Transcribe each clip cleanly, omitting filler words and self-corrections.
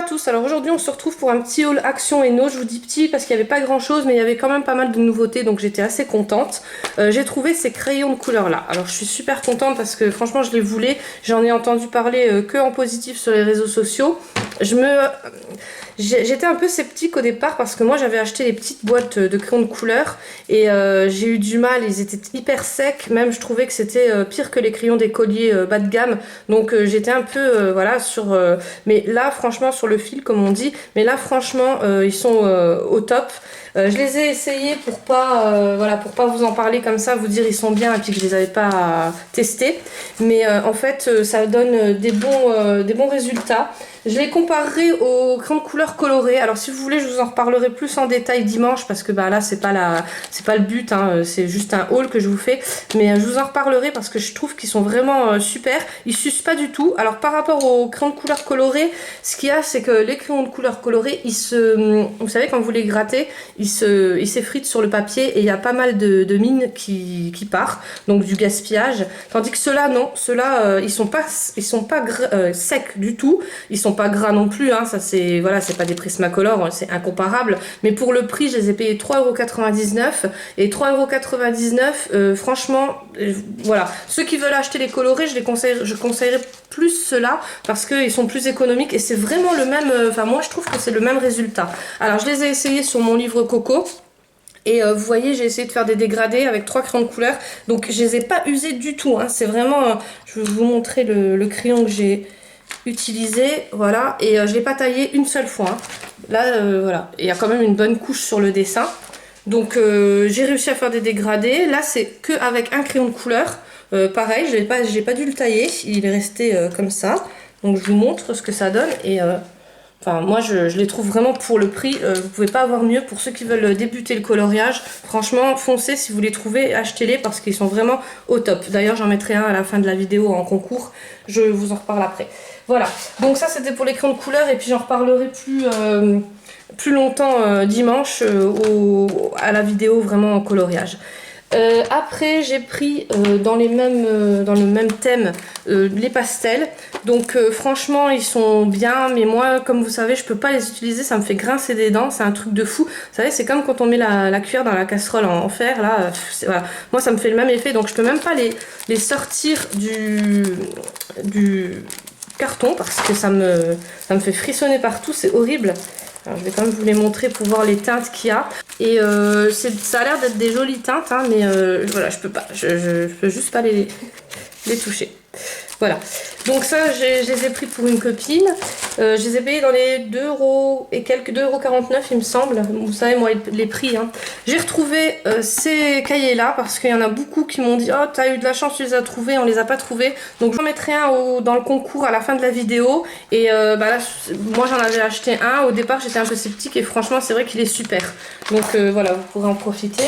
à tous, alors aujourd'hui on se retrouve pour un petit haul Action Eno. Je vous dis petit parce qu'il n'y avait pas grand chose mais il y avait quand même pas mal de nouveautés, donc j'étais assez contente. J'ai trouvé ces crayons de couleur là, alors je suis super contente parce que franchement je les voulais, j'en ai entendu parler que en positif sur les réseaux sociaux. J'étais un peu sceptique au départ parce que moi j'avais acheté les petites boîtes de crayons de couleur et j'ai eu du mal, ils étaient hyper secs, même je trouvais que c'était pire que les crayons d'écolier bas de gamme, donc j'étais un peu voilà sur... mais là franchement sur le fil comme on dit, mais là franchement ils sont au top. Je les ai essayés pour pas voilà, pour pas vous en parler comme ça, vous dire ils sont bien et puis que je les avais pas testés, mais en fait ça donne des bons résultats. Je les comparerai aux crayons de couleur colorés. Alors si vous voulez je vous en reparlerai plus en détail dimanche parce que bah là c'est pas le but hein, c'est juste un haul que je vous fais, mais je vous en reparlerai parce que je trouve qu'ils sont vraiment super. Ils sucent pas du tout. Alors par rapport aux crayons de couleur colorés, ce qu'il y a c'est que les crayons de couleur colorés vous savez quand vous les grattez ils s'effritent sur le papier et il y a pas mal de mine qui part, donc du gaspillage, tandis que ceux-là non, ceux-là ils sont pas secs du tout, ils sont pas gras non plus hein, ça c'est voilà, c'est pas des Prismacolor, c'est incomparable, mais pour le prix je les ai payés 3,99 € et 3,99 € franchement voilà, ceux qui veulent acheter les colorés je conseillerais plus ceux-là parce qu'ils sont plus économiques et c'est vraiment le même, enfin moi je trouve que c'est le même résultat. Alors je les ai essayés sur mon livre Coco et vous voyez j'ai essayé de faire des dégradés avec 3 crayons de couleur, donc je les ai pas usés du tout hein. C'est vraiment, je vais vous montrer le crayon que j'ai utilisé, voilà, et je l'ai pas taillé une seule fois hein. Là voilà, il y a quand même une bonne couche sur le dessin, donc j'ai réussi à faire des dégradés. Là c'est que avec un crayon de couleur. Pareil, j'ai pas dû le tailler, il est resté comme ça. Donc je vous montre ce que ça donne et enfin moi je les trouve vraiment pour le prix, vous pouvez pas avoir mieux pour ceux qui veulent débuter le coloriage. Franchement foncez si vous les trouvez, achetez-les parce qu'ils sont vraiment au top. D'ailleurs j'en mettrai un à la fin de la vidéo en concours, je vous en reparle après. Voilà, donc ça c'était pour les crayons de couleur et puis j'en reparlerai plus longtemps dimanche à la vidéo vraiment en coloriage. Après j'ai pris dans le même thème les pastels, donc franchement ils sont bien, mais moi comme vous savez je peux pas les utiliser, ça me fait grincer des dents, c'est un truc de fou. Vous savez c'est comme quand on met la cuillère dans la casserole en fer là, voilà. Moi ça me fait le même effet, donc je peux même pas les sortir du carton parce que ça me fait frissonner partout, c'est horrible. Alors, je vais quand même vous les montrer pour voir les teintes qu'il y a. Et ça a l'air d'être des jolies teintes, hein, mais voilà, je peux pas. Je peux juste pas les toucher. Voilà. Donc ça, je les ai pris pour une copine. Je les ai payés dans les 2 € et quelques, 2,49 € il me semble. Vous savez, moi, les prix. Hein. J'ai retrouvé ces cahiers-là parce qu'il y en a beaucoup qui m'ont dit « Oh, t'as eu de la chance, tu les as trouvés, on les a pas trouvés. » Donc j'en mettrai un dans le concours à la fin de la vidéo. Et bah là, moi, j'en avais acheté un. Au départ, j'étais un peu sceptique et franchement, c'est vrai qu'il est super. Donc voilà, vous pourrez en profiter.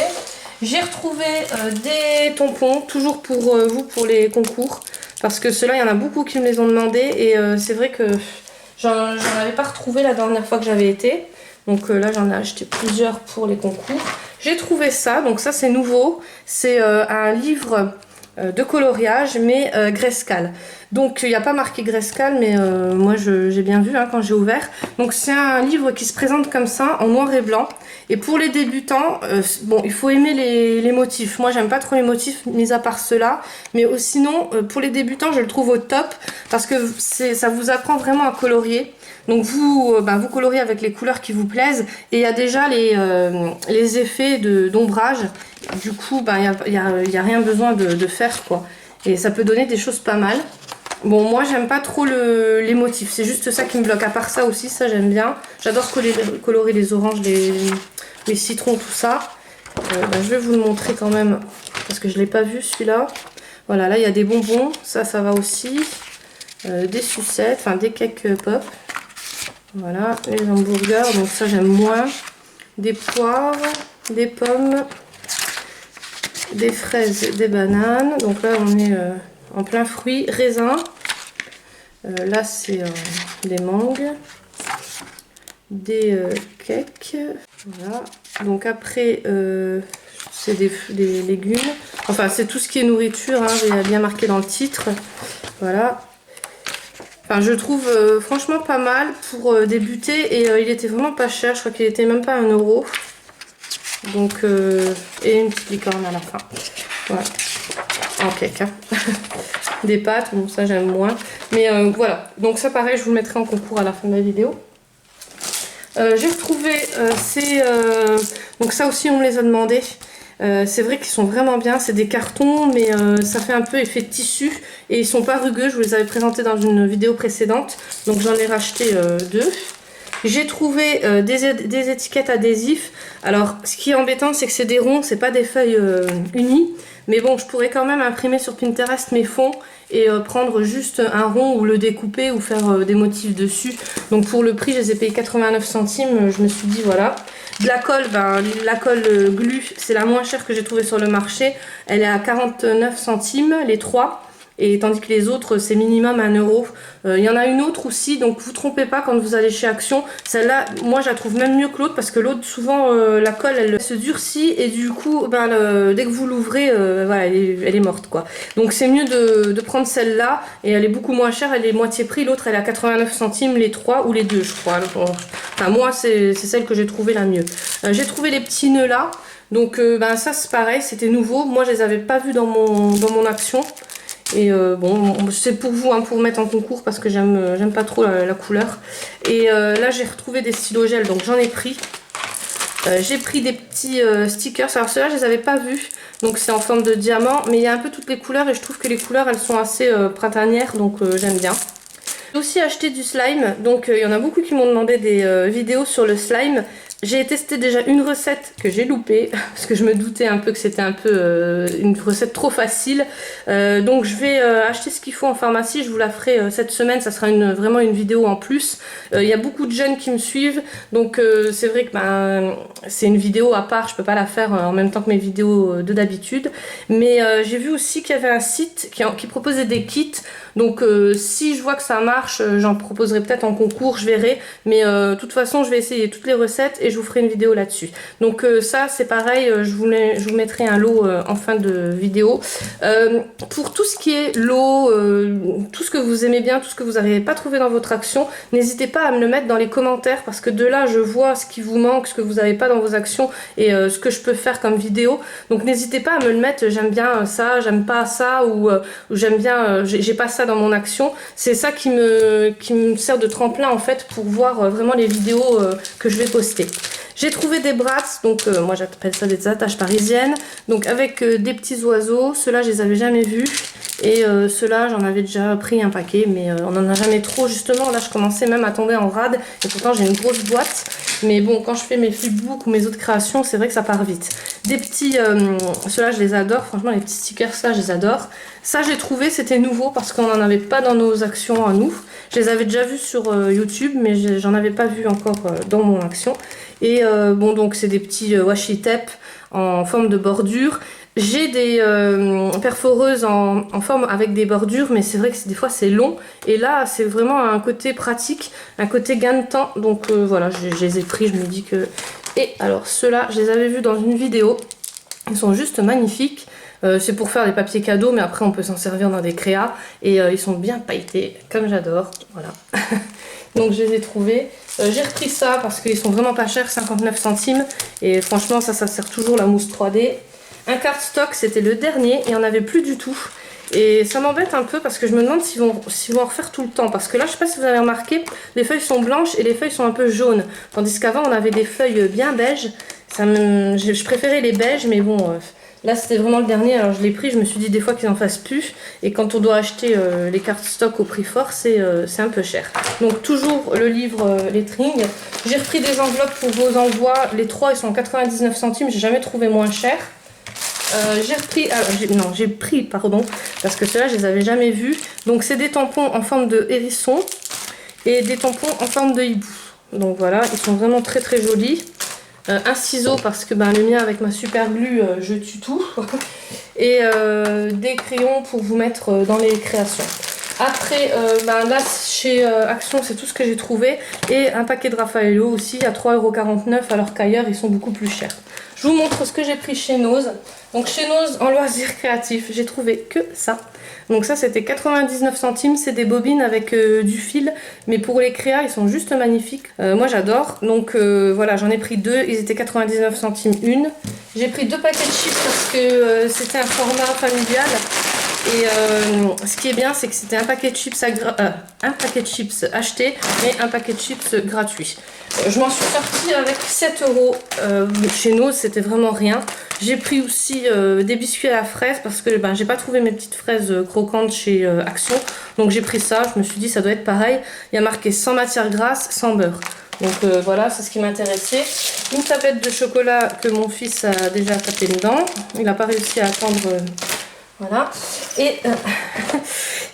J'ai retrouvé des tampons, toujours pour vous, pour les concours. Parce que ceux-là, il y en a beaucoup qui me les ont demandé. Et c'est vrai que j'en avais pas retrouvé la dernière fois que j'avais été. Donc là, j'en ai acheté plusieurs pour les concours. J'ai trouvé ça, donc ça c'est nouveau. C'est un livre de coloriage, mais Grayscale. Donc il n'y a pas marqué Grayscale, mais moi j'ai bien vu hein, quand j'ai ouvert. Donc c'est un livre qui se présente comme ça, en noir et blanc. Et pour les débutants, bon, il faut aimer les motifs. Moi j'aime pas trop les motifs, mis à part ceux-là. Mais sinon, pour les débutants, je le trouve au top. Parce que ça vous apprend vraiment à colorier. Donc vous coloriez avec les couleurs qui vous plaisent. Et il y a déjà les effets d'ombrage. Du coup, il y a rien besoin de faire quoi. Et ça peut donner des choses pas mal. Bon, moi j'aime pas trop les motifs, c'est juste ça qui me bloque. À part ça aussi, ça j'aime bien. J'adore colorer les oranges, les citrons, tout ça. Je vais vous le montrer quand même, parce que je l'ai pas vu celui-là. Voilà, là il y a des bonbons, ça va aussi. Des sucettes, enfin des cakes pop. Voilà, les hamburgers, donc ça j'aime moins. Des poires, des pommes, des fraises, des bananes. Donc là on est en plein fruits, raisins. Là c'est des mangues, des cakes. Voilà. Donc après c'est des légumes. Enfin c'est tout ce qui est nourriture, hein, il y a bien marqué dans le titre. Voilà. Enfin, je trouve franchement pas mal pour débuter et il était vraiment pas cher. Je crois qu'il était même pas 1 euro. Donc, et une petite licorne à la fin. Voilà. En cake, hein. Des pâtes, bon ça j'aime moins. Mais voilà, donc ça pareil, je vous le mettrai en concours à la fin de la vidéo. J'ai retrouvé donc ça aussi on me les a demandé. C'est vrai qu'ils sont vraiment bien, c'est des cartons mais ça fait un peu effet de tissu et ils sont pas rugueux, je vous les avais présentés dans une vidéo précédente, donc j'en ai racheté 2. J'ai trouvé des étiquettes adhésifs. Alors ce qui est embêtant c'est que c'est des ronds, c'est pas des feuilles unies, mais bon je pourrais quand même imprimer sur Pinterest mes fonds et prendre juste un rond ou le découper ou faire des motifs dessus. Donc pour le prix je les ai payés 89 centimes, je me suis dit voilà. De la colle, ben, la colle Glu, c'est la moins chère que j'ai trouvée sur le marché. Elle est à 49 centimes, les 3. Et tandis que les autres, c'est minimum 1 euro. Il y en a une autre aussi, donc vous trompez pas quand vous allez chez Action. Celle-là, moi, je la trouve même mieux que l'autre parce que l'autre, souvent, la colle, elle se durcit et du coup, ben, dès que vous l'ouvrez, voilà, elle est morte, quoi. Donc c'est mieux de prendre celle-là et elle est beaucoup moins chère, elle est moitié prix. L'autre, elle est à 89 centimes, les 3 ou les 2, je crois. Alors, enfin, moi, c'est celle que j'ai trouvée la mieux. J'ai trouvé les petits nœuds là. Donc, ben, ça, c'est pareil, c'était nouveau. Moi, je les avais pas vus dans mon Action. Et bon, c'est pour vous, hein, pour vous mettre en concours parce que j'aime pas trop la couleur. Et là, j'ai retrouvé des stylos gel, donc j'en ai pris. J'ai pris des petits stickers. Alors ceux-là, je les avais pas vus. Donc c'est en forme de diamant. Mais il y a un peu toutes les couleurs et je trouve que les couleurs, elles sont assez printanières. Donc j'aime bien. J'ai aussi acheté du slime. Donc il y en a beaucoup qui m'ont demandé des vidéos sur le slime. J'ai testé déjà une recette que j'ai loupée parce que je me doutais un peu que c'était un peu une recette trop facile. Donc je vais acheter ce qu'il faut en pharmacie, je vous la ferai cette semaine, ça sera vraiment une vidéo en plus. Il y a beaucoup de jeunes qui me suivent, donc c'est vrai que ben, c'est une vidéo à part, je peux pas la faire en même temps que mes vidéos de d'habitude. Mais j'ai vu aussi qu'il y avait un site qui proposait des kits. Donc si je vois que ça marche, j'en proposerai peut-être en concours, je verrai. Mais de toute façon, je vais essayer toutes les recettes et je vous ferai une vidéo là-dessus. Donc ça, c'est pareil, je vous mettrai un lot en fin de vidéo. Pour tout ce qui est lot, tout ce que vous aimez bien, tout ce que vous n'arrivez pas trouvé dans votre action, n'hésitez pas à me le mettre dans les commentaires parce que de là, je vois ce qui vous manque, ce que vous n'avez pas dans vos actions et ce que je peux faire comme vidéo. Donc n'hésitez pas à me le mettre, j'aime bien ça, j'aime pas ça ou j'aime bien, j'ai pas ça dans mon action. C'est ça qui me sert de tremplin en fait pour voir vraiment les vidéos que je vais poster. J'ai trouvé des brats, donc moi j'appelle ça des attaches parisiennes, donc avec des petits oiseaux. Ceux-là je les avais jamais vus et ceux-là j'en avais déjà pris un paquet, mais on n'en a jamais trop justement. Là je commençais même à tomber en rade et pourtant j'ai une grosse boîte, mais bon quand je fais mes flipbooks ou mes autres créations c'est vrai que ça part vite. Des petits, ceux-là je les adore, franchement les petits stickers là je les adore. Ça j'ai trouvé, c'était nouveau parce qu'on n'en avait pas dans nos actions à nous. Je les avais déjà vus sur YouTube mais j'en avais pas vu encore dans mon action. Et bon donc c'est des petits washi tape en forme de bordure. J'ai des perforeuses en forme avec des bordures, mais c'est vrai que des fois c'est long. Et là c'est vraiment un côté pratique, un côté gain de temps. Donc voilà, je les ai pris, je me dis que... Et alors ceux-là, je les avais vus dans une vidéo. Ils sont juste magnifiques. C'est pour faire des papiers cadeaux, mais après on peut s'en servir dans des créas. Et ils sont bien pailletés, comme j'adore. Voilà. Donc je les ai trouvés. J'ai repris ça parce qu'ils sont vraiment pas chers, 59 centimes. Et franchement ça sert toujours la mousse 3D. Un cardstock, c'était le dernier, il n'y en avait plus du tout. Et ça m'embête un peu parce que je me demande s'ils vont en refaire tout le temps. Parce que là, je sais pas si vous avez remarqué, les feuilles sont blanches et les feuilles sont un peu jaunes. Tandis qu'avant, on avait des feuilles bien beiges. Je préférais les beiges, mais bon... Là c'était vraiment le dernier, alors je l'ai pris, je me suis dit des fois qu'ils en fassent plus. Et quand on doit acheter les cartes stock au prix fort, c'est un peu cher. Donc toujours le livre lettering. J'ai repris des enveloppes pour vos envois. Les 3 ils sont 99 centimes, j'ai jamais trouvé moins cher. J'ai pris, parce que ceux-là je les avais jamais vus. Donc c'est des tampons en forme de hérisson et des tampons en forme de hibou. Donc voilà, ils sont vraiment très très jolis. Un ciseau parce que le mien avec ma super glue je tue tout. Et des crayons pour vous mettre dans les créations. Après, là, chez Action, c'est tout ce que j'ai trouvé. Et un paquet de Raffaello aussi à 3,49 € alors qu'ailleurs, ils sont beaucoup plus chers. Je vous montre ce que j'ai pris chez Nose. Donc chez Nose, en loisirs créatifs, j'ai trouvé que ça. Donc ça, c'était 99 centimes. C'est des bobines avec du fil. Mais pour les créas, ils sont juste magnifiques. Moi, j'adore. Donc voilà, j'en ai pris deux. Ils étaient 99 centimes une. J'ai pris deux paquets de chips parce que c'était un format familial. Et ce qui est bien, c'est que c'était un paquet de chips acheté et un paquet de chips gratuit. Je m'en suis sortie avec 7 € chez Nose, c'était vraiment rien. J'ai pris aussi des biscuits à la fraise parce que j'ai pas trouvé mes petites fraises croquantes chez Action. Donc j'ai pris ça, je me suis dit ça doit être pareil. Il y a marqué sans matière grasse, sans beurre. Donc voilà, c'est ce qui m'intéressait. Une tablette de chocolat que mon fils a déjà tapé dedans. Il n'a pas réussi à attendre... voilà,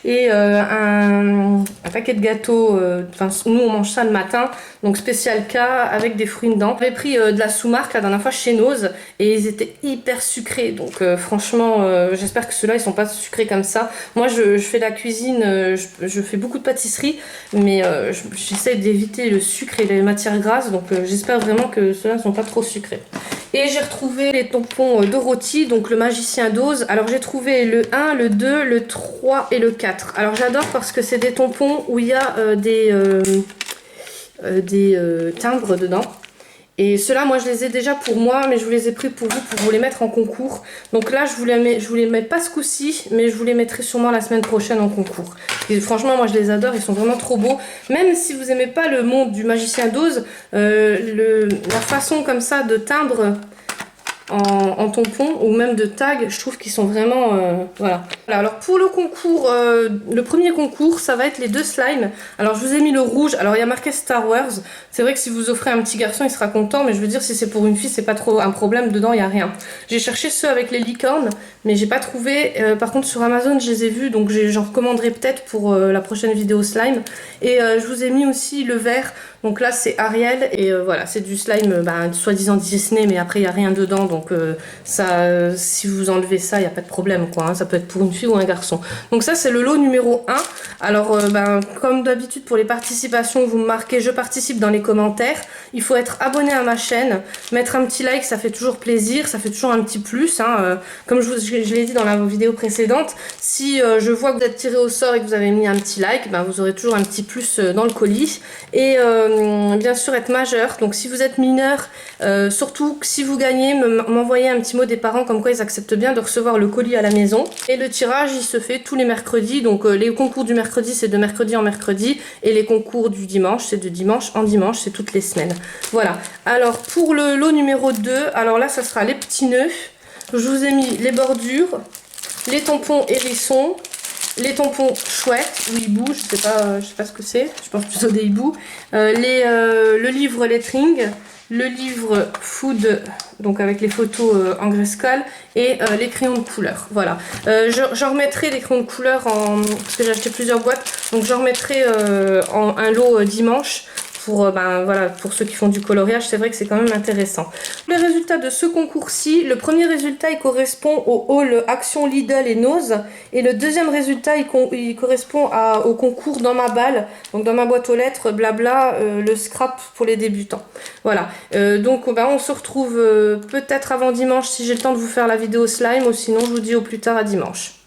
et un paquet de gâteaux, nous on mange ça le matin, donc spécial K avec des fruits dedans. J'avais pris de la sous-marque la dernière fois chez Nose et ils étaient hyper sucrés, donc franchement j'espère que ceux-là ils sont pas sucrés comme ça. Moi je fais de la cuisine, je fais beaucoup de pâtisserie, mais j'essaie d'éviter le sucre et les matières grasses, donc j'espère vraiment que ceux-là ne sont pas trop sucrés. Et j'ai retrouvé les tampons Dorothy, donc le magicien d'Oz. Alors j'ai trouvé le 1, le 2, le 3 et le 4. Alors j'adore parce que c'est des tampons où il y a des timbres dedans. Et ceux-là, moi, je les ai déjà pour moi, mais je vous les ai pris pour vous les mettre en concours. Donc là, je vous les mets pas ce coup-ci, mais je vous les mettrai sûrement la semaine prochaine en concours. Et franchement, moi, je les adore, ils sont vraiment trop beaux. Même si vous aimez pas le monde du magicien d'Oz, la façon comme ça de timbre en tampon ou même de tag, je trouve qu'ils sont vraiment voilà. Alors pour le concours, le premier concours, ça va être les deux slimes. Alors je vous ai mis le rouge, alors il y a marqué Star Wars. C'est vrai que si vous offrez un petit garçon, il sera content, mais je veux dire si c'est pour une fille, c'est pas trop un problème, dedans il y a rien. J'ai cherché ceux avec les licornes, mais j'ai pas trouvé. Par contre sur Amazon je les ai vus, donc j'en recommanderai peut-être pour la prochaine vidéo slime. Et je vous ai mis aussi le vert. Donc là c'est Ariel et voilà, c'est du slime soi-disant Disney, mais après il n'y a rien dedans, donc ça, si vous enlevez ça, il n'y a pas de problème quoi, hein. Ça peut être pour une fille ou un garçon. Donc ça c'est le lot numéro 1. Alors comme d'habitude pour les participations, vous me marquez je participe dans les commentaires. Il faut être abonné à ma chaîne, mettre un petit like, ça fait toujours plaisir, ça fait toujours un petit plus, hein. Comme je l'ai dit dans la vidéo précédente, si je vois que vous êtes tiré au sort et que vous avez mis un petit like, vous aurez toujours un petit plus dans le colis. Et bien sûr être majeur, donc si vous êtes mineur, surtout si vous gagnez, m'envoyez un petit mot des parents comme quoi ils acceptent bien de recevoir le colis à la maison. Et le tirage il se fait tous les mercredis, donc les concours du mercredi c'est de mercredi en mercredi et les concours du dimanche c'est de dimanche en dimanche, c'est toutes les semaines. Voilà, alors pour le lot numéro 2, alors là ça sera les petits nœuds. Je vous ai mis les bordures, les tampons hérissons, les tampons chouettes ou hibou, je sais pas ce que c'est, je pense plutôt des hiboux, le livre lettering, le livre food, donc avec les photos en graisse-colle, et les crayons de couleur. Voilà, j'en remettrai des crayons de couleur parce que j'ai acheté plusieurs boîtes, donc j'en remettrai en un lot dimanche. Voilà, pour ceux qui font du coloriage, c'est vrai que c'est quand même intéressant. Les résultats de ce concours-ci, le premier résultat il correspond au haul Action Lidl et Nose, et le deuxième résultat il correspond au concours dans ma balle, donc dans ma boîte aux lettres, blabla, le scrap pour les débutants. Voilà, donc on se retrouve peut-être avant dimanche si j'ai le temps de vous faire la vidéo slime, ou sinon je vous dis au plus tard à dimanche.